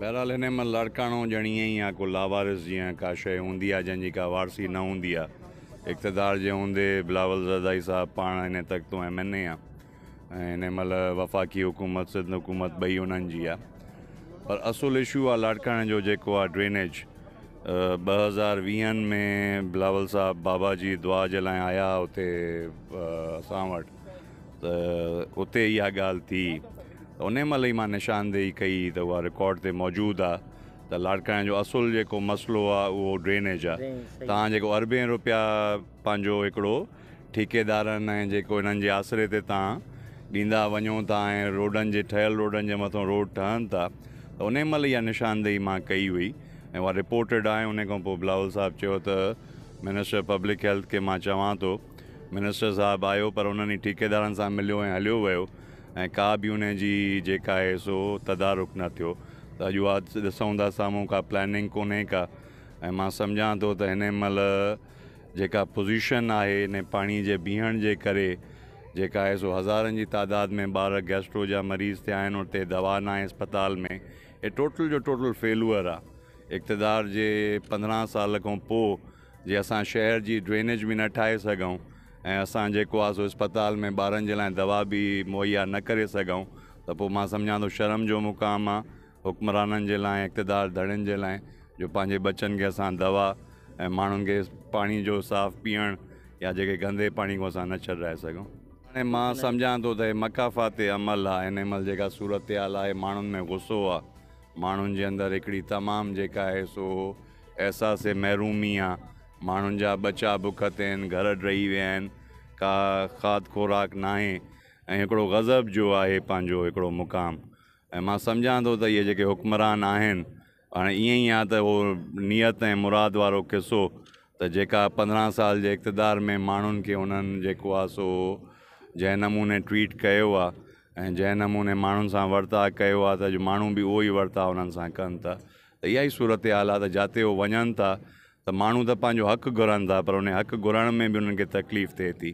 बहरहाल हिन में लाड़काणो ॼण ईअं ई आहे को लावारिस जीअं का शइ हूंदी आहे जंहिंजी का वारसी न हूंदी आहे। इक़्तिदार जे हूंदे बिलावल ज़रदारी साहब पाण हिन तक तो MNA आहे ऐं हिन महिल वफ़ाक़ी हुकूमत सिंध हुकूमत ॿई उन्हनि जी आहे। पर असुल इशू आहे लाड़काणे जो जेको आहे ड्रेनेज। 2020 में बिलावल साहब बाबा जी दुआ जे लाइ आया हुते असां वटि, त उते इहा ॻाल्हि थी। उन महिल ई मां निशानदेही कई त उहा रिकॉर्ड ते मौजूदु आहे त लाड़काणे जो असुल जेको मसइलो आहे उहो ड्रेनेज आहे। तव्हां जेको अरबें रुपया पंहिंजो हिकिड़ो ठेकेदारनि ऐं जेको हिननि जे आसिरे ते तव्हां ॾींदा वञो था ऐं रोडनि जे ठहियल रोडनि जे मथां रोड ठहनि था, त उन महिल इहा निशानदेही मां कई हुई ऐं उहा रिपोर्टेड आहे। उन खां पोइ बिलावल साहब चयो त मिनिस्टर पब्लिक हेल्थ खे मां चवां थो। मिनिस्टर साहब आयो पर उन्हनि ठेकेदारनि सां मिलियो ऐं हलियो वियो ऐं का बि उन जी जेका आहे सो तदारुक न थियो। त अॼु उहा ॾिसूं था साम्हूं का प्लैनिंग कोन्हे का। ऐं मां सम्झां थो त हिन महिल जेका पोज़ीशन आहे हिन पाणी जे बीहण जे करे जेका आहे सो हज़ारनि जी तादाद में ॿार गैस्ट्रो जा मरीज़ थिया आहिनि, उते दवा न आहे अस्पताल में। हे टोटल जो टोटल फेलूअर आहे। इक़्तिदार जे 15 साल खां पोइ जे असां शहर जी ड्रेनेज बि न ठाहे सघूं ऐं असां जेको आहे सो अस्पताल में ॿारनि जे लाइ दवा बि मुहैया न करे सघूं, त पोइ मां सम्झां थो शर्म जो मुक़ाम आहे हुक्मराननि जे लाइ, इक़्तिदार धड़नि जे लाइ, जो पंहिंजे बचनि खे असां दवा ऐं माण्हुनि खे पाणी जो साफ़ु पीअण या जेके गंदे पाणी को असां न छॾाए सघूं। हाणे मां सम्झां थो त मकाफ़ाते अमल आहे। हिन महिल जेका सूरत हाल आहे, माण्हुनि में गुस्सो आहे, माण्हुनि जे अंदरि हिकिड़ी तमामु जेका आहे सो अहसास महरूमी आहे। माण्हुनि जा बचा बुख ते आहिनि, घर ॾही विया आहिनि, का खाद खुराक न आहे ऐं हिकिड़ो गज़ब जो आहे पंहिंजो हिकिड़ो मुक़ाम। ऐं मां सम्झां थो त इहे जेके हुक्मरान आहिनि, हाणे ईअं ई आहे त उहो नियत ऐं मुराद वारो क़िसो त जेका 15 साल जे इक़्तिदार में माण्हुनि खे उन्हनि जेको आहे सो जंहिं नमूने ट्रीट कयो आहे ऐं जंहिं नमूने माण्हुनि सां वर्ताव कयो आहे, त अॼु माण्हू बि उहो ई वर्ताव उन्हनि सां कनि था। त इहा ई सूरत हाल आहे त जिते उहो वञनि था त माण्हू त पंहिंजो हक़ु घुरनि था, पर उन हक़ु घुरण में बि उन्हनि खे तकलीफ़ थिए थी।